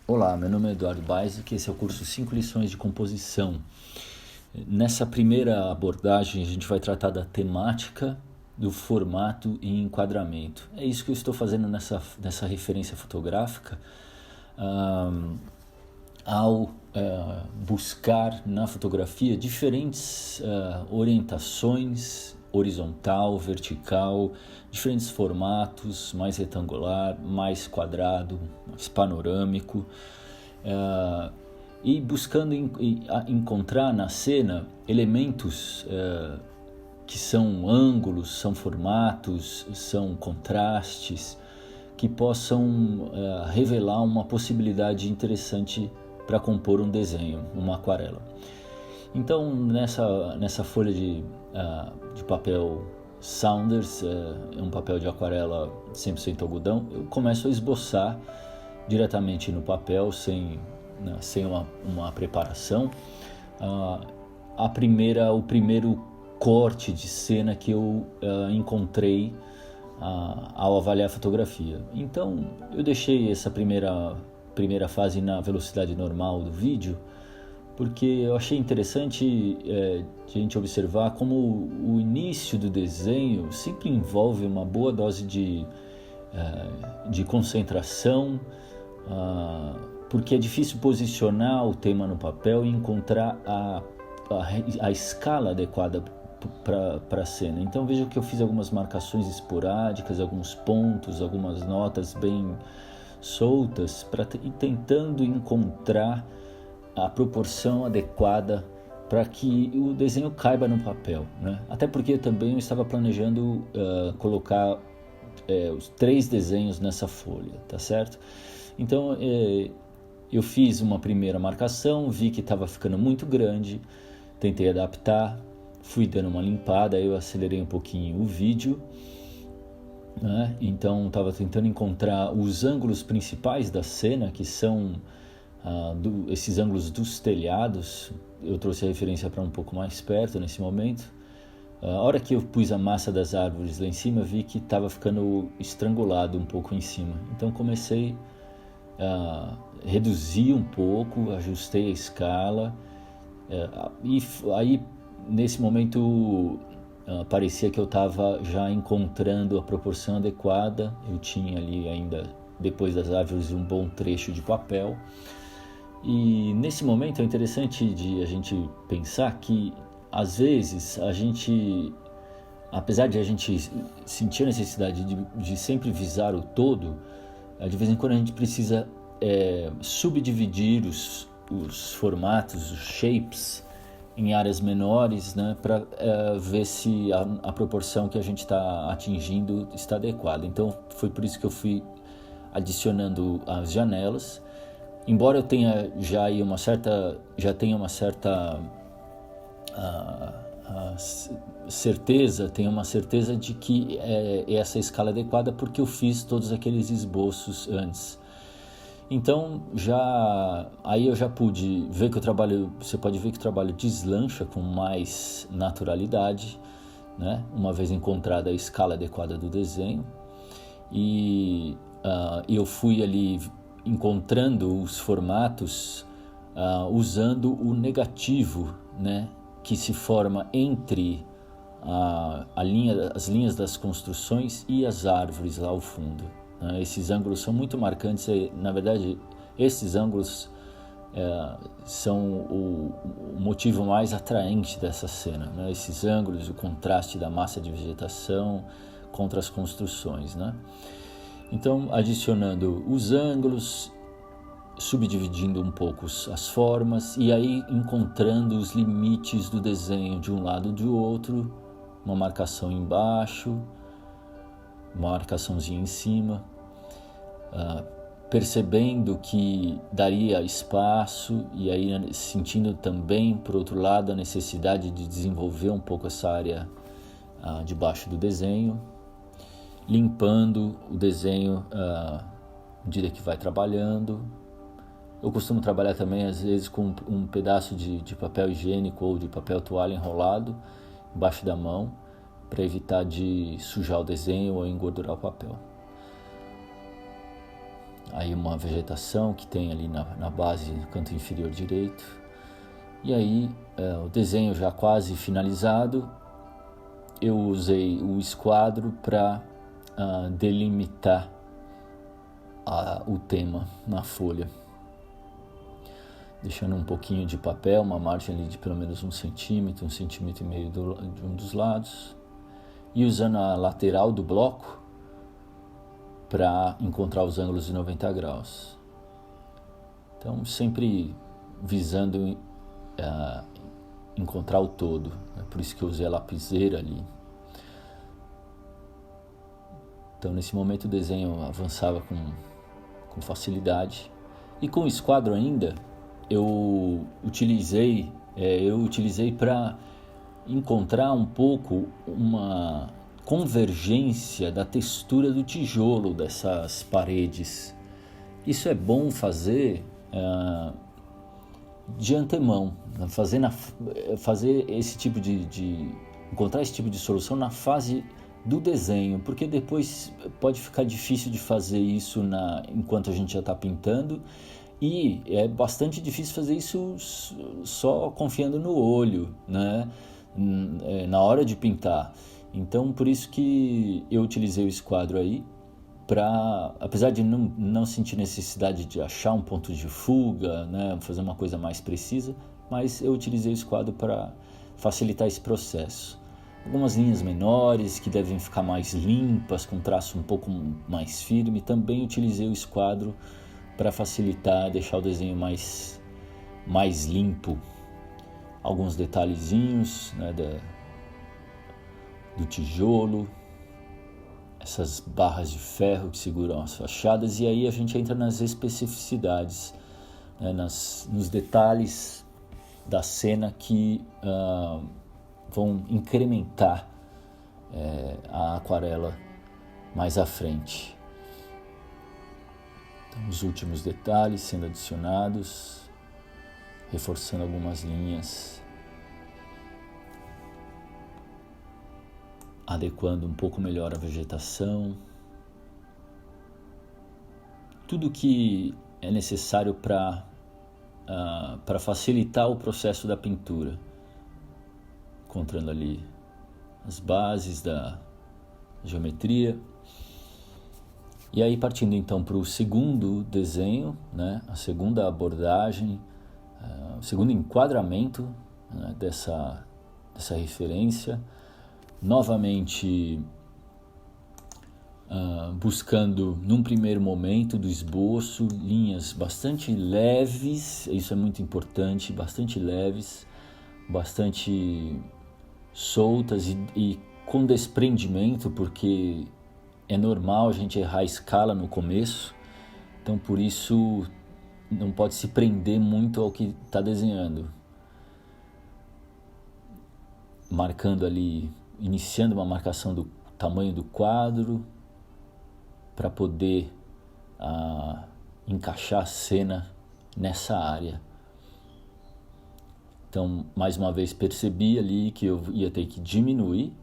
Olá, meu nome é Eduardo Baisic e esse é o curso 5 lições de composição. Nessa primeira abordagem a gente vai tratar da temática, do formato e enquadramento. É isso que eu estou fazendo nessa referência fotográfica, ao buscar na fotografia diferentes orientações, horizontal, vertical, diferentes formatos, mais retangular, mais quadrado, mais panorâmico, e buscando encontrar na cena elementos que são ângulos, são formatos, são contrastes, que possam revelar uma possibilidade interessante para compor um desenho, uma aquarela. Então, nessa folha de papel Saunders, é um papel de aquarela 100% algodão, eu começo a esboçar diretamente no papel, sem uma preparação, o primeiro corte de cena que eu encontrei ao avaliar a fotografia. Então, eu deixei essa primeira fase na velocidade normal do vídeo, porque eu achei interessante a gente observar como o início do desenho sempre envolve uma boa dose de concentração, porque é difícil posicionar o tema no papel e encontrar a escala adequada para a cena. Então veja que eu fiz algumas marcações esporádicas, alguns pontos, algumas notas bem soltas, tentando encontrar a proporção adequada para que o desenho caiba no papel, né? Até porque também eu estava planejando colocar os 3 desenhos nessa folha, tá certo? Então eu fiz uma primeira marcação, vi que estava ficando muito grande, tentei adaptar, fui dando uma limpada, aí eu acelerei um pouquinho o vídeo, né? Então estava tentando encontrar os ângulos principais da cena, que são esses ângulos dos telhados. Eu trouxe a referência para um pouco mais perto nesse momento. A hora que eu pus a massa das árvores lá em cima, vi que estava ficando estrangulado um pouco em cima. Então comecei a reduzir um pouco, ajustei a escala, e aí nesse momento parecia que eu estava já encontrando a proporção adequada. Eu tinha ali ainda, depois das árvores, um bom trecho de papel. E nesse momento é interessante de a gente pensar que às vezes a gente, apesar de a gente sentir a necessidade de sempre visar o todo, de vez em quando a gente precisa subdividir os formatos, os shapes, em áreas menores, né, para ver se a proporção que a gente está atingindo está adequada. Então foi por isso que eu fui adicionando as janelas. Embora eu tenha já uma certa certeza, tenho uma certeza de que é essa escala adequada, porque eu fiz todos aqueles esboços antes. Então aí eu já pude ver que você pode ver que o trabalho deslancha com mais naturalidade, né? Uma vez encontrada a escala adequada do desenho, e eu fui ali encontrando os formatos usando o negativo, né, que se forma entre as linhas das construções e as árvores lá ao fundo, né? Esses ângulos são muito marcantes. Na verdade, esses ângulos são o motivo mais atraente dessa cena, né? Esses ângulos, o contraste da massa de vegetação contra as construções, né? Então, adicionando os ângulos, subdividindo um pouco as formas, e aí encontrando os limites do desenho de um lado e do outro, uma marcação embaixo, uma marcaçãozinha em cima, percebendo que daria espaço, e aí sentindo também, por outro lado, a necessidade de desenvolver um pouco essa área debaixo do desenho, limpando o desenho à medida que vai trabalhando. Eu costumo trabalhar também às vezes com um pedaço de papel higiênico ou de papel toalha enrolado embaixo da mão, para evitar de sujar o desenho ou engordurar o papel. aí uma vegetação que tem ali na base do canto inferior direito. E aí o desenho já quase finalizado, eu usei o esquadro para delimitar o tema na folha, deixando um pouquinho de papel, uma margem ali de pelo menos 1 centímetro, 1,5 centímetros de um dos lados, e usando a lateral do bloco para encontrar os ângulos de 90 graus. Então, sempre visando encontrar o todo. É por isso que eu usei a lapiseira ali. Então, nesse momento, o desenho avançava com facilidade. E com o esquadro ainda, eu utilizei para encontrar um pouco uma convergência da textura do tijolo dessas paredes. Isso é bom fazer de antemão, fazer esse tipo encontrar esse tipo de solução na fase do desenho, porque depois pode ficar difícil de fazer isso enquanto a gente já está pintando, e é bastante difícil fazer isso só confiando no olho, né? Na hora de pintar. Então, por isso que eu utilizei o esquadro aí, apesar de não sentir necessidade de achar um ponto de fuga, né, fazer uma coisa mais precisa, mas eu utilizei o esquadro para facilitar esse processo. Algumas linhas menores que devem ficar mais limpas, com traço um pouco mais firme, também utilizei o esquadro para facilitar, deixar o desenho mais limpo. Alguns detalhezinhos, né, do tijolo, essas barras de ferro que seguram as fachadas, e aí a gente entra nas especificidades, né, nos detalhes da cena que vão incrementar a aquarela mais à frente. Então, os últimos detalhes sendo adicionados, reforçando algumas linhas, adequando um pouco melhor a vegetação, tudo que é necessário para facilitar o processo da pintura, encontrando ali as bases da geometria. E aí, partindo então para o segundo desenho, né, a segunda abordagem, o segundo enquadramento, né, dessa referência, novamente buscando num primeiro momento do esboço linhas bastante leves, isso é muito importante, bastante leves, bastante soltas e com desprendimento, porque é normal a gente errar a escala no começo, então por isso não pode se prender muito ao que está desenhando. Marcando ali, iniciando uma marcação do tamanho do quadro para poder encaixar a cena nessa área. Então, mais uma vez, percebi ali que eu ia ter que diminuir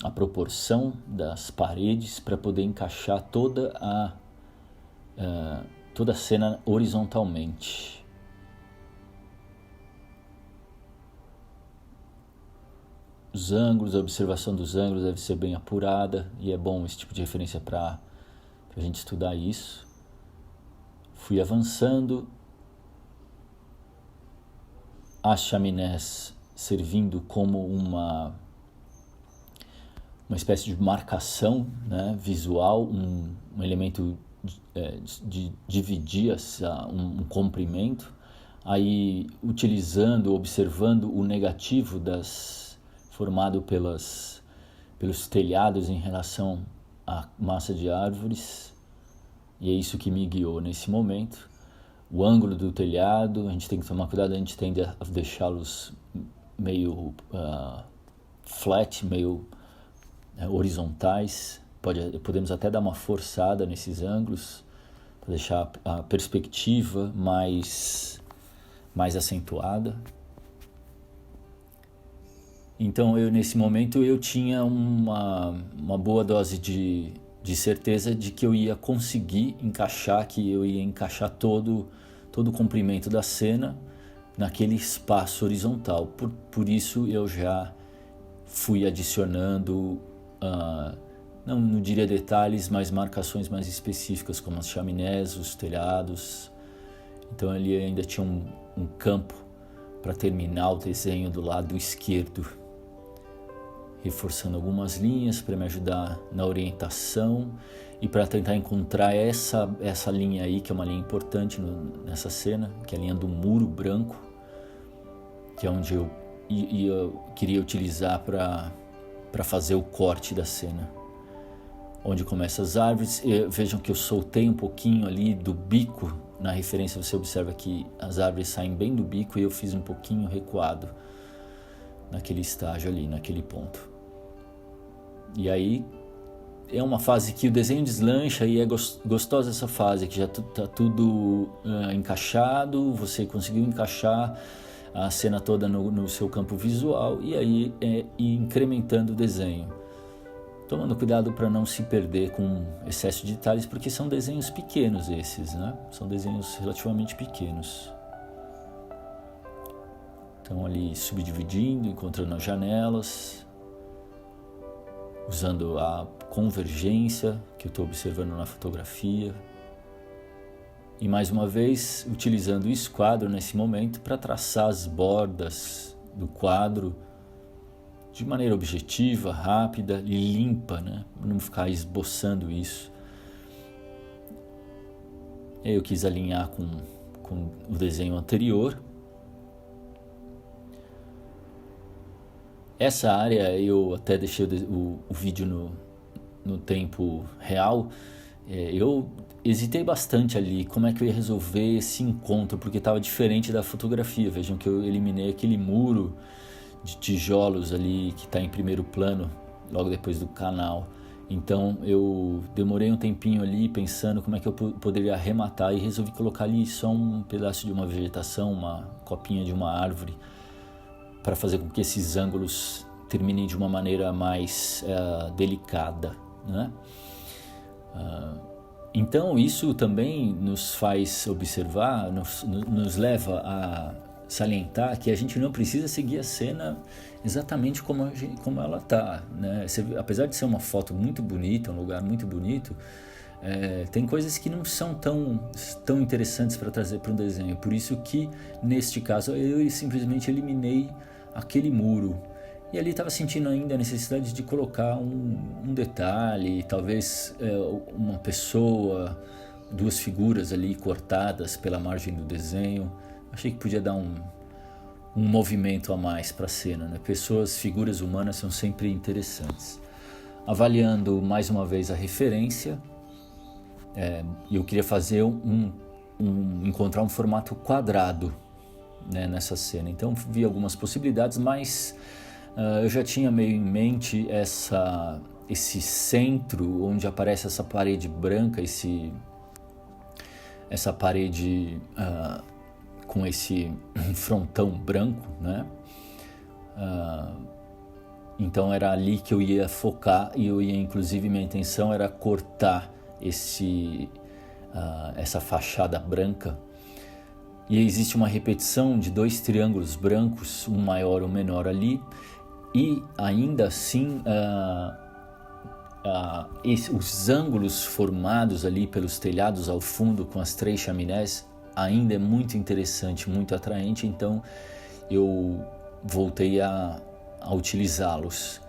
a proporção das paredes para poder encaixar toda a cena horizontalmente. Os ângulos, a observação dos ângulos deve ser bem apurada, e é bom esse tipo de referência para a gente estudar isso. Fui avançando, as chaminés servindo como uma espécie de marcação, né, visual, um elemento de dividir um comprimento, aí observando o negativo formado pelos telhados em relação à massa de árvores, e é isso que me guiou nesse momento. O ângulo do telhado, a gente tem que tomar cuidado, a gente tende a deixá-los meio flat, meio horizontais. Podemos até dar uma forçada nesses ângulos para deixar a perspectiva mais acentuada. Então, nesse momento eu tinha uma boa dose de de certeza de que eu ia conseguir encaixar, que eu ia encaixar todo o comprimento da cena naquele espaço horizontal. Por isso eu já fui adicionando, não diria detalhes, mas marcações mais específicas, como as chaminés, os telhados. Então ali ainda tinha um campo para terminar o desenho do lado esquerdo, reforçando algumas linhas para me ajudar na orientação e para tentar encontrar essa linha aí, que é uma linha importante nessa cena, que é a linha do muro branco, que é onde eu queria utilizar para fazer o corte da cena. Onde começam as árvores, vejam que eu soltei um pouquinho ali do bico. Na referência você observa que as árvores saem bem do bico e eu fiz um pouquinho recuado naquele estágio ali, naquele ponto. E aí é uma fase que o desenho deslancha e é gostosa essa fase, que já está tudo encaixado, você conseguiu encaixar a cena toda no seu campo visual e aí incrementando o desenho. Tomando cuidado para não se perder com excesso de detalhes, porque são desenhos pequenos esses, né? São desenhos relativamente pequenos. Então ali subdividindo, encontrando as janelas, usando a convergência que eu estou observando na fotografia. E mais uma vez, utilizando o esquadro nesse momento para traçar as bordas do quadro de maneira objetiva, rápida e limpa, né? Não ficar esboçando isso. Eu quis alinhar com o desenho anterior. Essa área eu até deixei o vídeo no tempo real. Eu hesitei bastante ali como é que eu ia resolver esse encontro, porque estava diferente da fotografia. Vejam que eu eliminei aquele muro de tijolos ali que está em primeiro plano logo depois do canal. Então eu demorei um tempinho ali pensando como é que eu poderia arrematar e resolvi colocar ali só um pedaço de uma vegetação, uma copinha de uma árvore, para fazer com que esses ângulos terminem de uma maneira mais delicada, né? Então isso também nos faz observar, nos leva a salientar que a gente não precisa seguir a cena exatamente como ela está, né? Apesar de ser uma foto muito bonita, um lugar muito bonito, tem coisas que não são tão interessantes para trazer para um desenho. Por isso que, neste caso, eu simplesmente eliminei aquele muro. E ali estava sentindo ainda a necessidade de colocar um detalhe, talvez uma pessoa, duas figuras ali cortadas pela margem do desenho. Achei que podia dar um movimento a mais para a cena, né? Figuras humanas são sempre interessantes. Avaliando mais uma vez a referência, eu queria fazer encontrar um formato quadrado, né, nessa cena. Então vi algumas possibilidades, mas eu já tinha meio em mente esse centro onde aparece essa parede branca, essa parede com esse frontão branco, né? Então era ali que eu ia focar e inclusive minha intenção era cortar essa fachada branca. E existe uma repetição de dois triângulos brancos, um maior e um menor ali, e ainda assim os ângulos formados ali pelos telhados ao fundo com as três chaminés ainda é muito interessante, muito atraente. Então eu voltei a utilizá-los.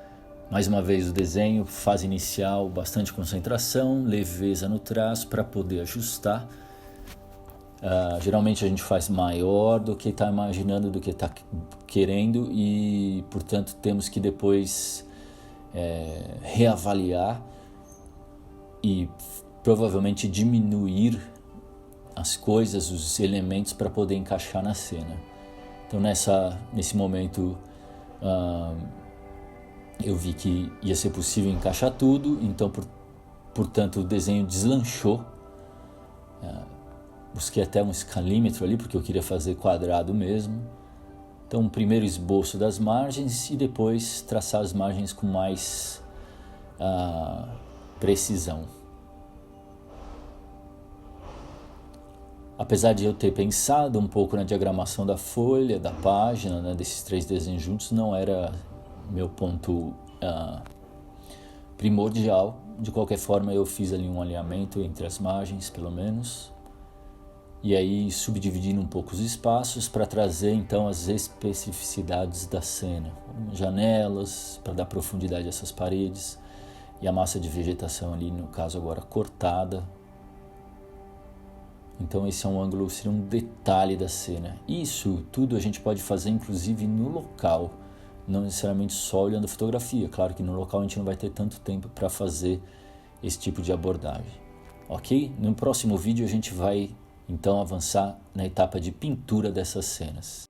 Mais uma vez o desenho, fase inicial, bastante concentração, leveza no traço para poder ajustar. Geralmente a gente faz maior do que está imaginando, do que está querendo, e portanto temos que depois reavaliar e provavelmente diminuir as coisas, os elementos para poder encaixar na cena. Então nesse momento eu vi que ia ser possível encaixar tudo, então portanto o desenho deslanchou. Busquei até um escalímetro ali, porque eu queria fazer quadrado mesmo. Então, primeiro esboço das margens e depois traçar as margens com mais precisão. Apesar de eu ter pensado um pouco na diagramação da folha, da página, né, desses 3 desenhos juntos, não era meu ponto primordial. De qualquer forma, eu fiz ali um alinhamento entre as margens, pelo menos, e aí subdividindo um pouco os espaços para trazer então as especificidades da cena, janelas para dar profundidade a essas paredes e a massa de vegetação ali, no caso agora cortada. Então esse é um ângulo, seria um detalhe da cena. Isso tudo a gente pode fazer inclusive no local, não necessariamente só olhando fotografia. Claro que no local a gente não vai ter tanto tempo para fazer esse tipo de abordagem, ok? No próximo vídeo a gente vai então avançar na etapa de pintura dessas cenas.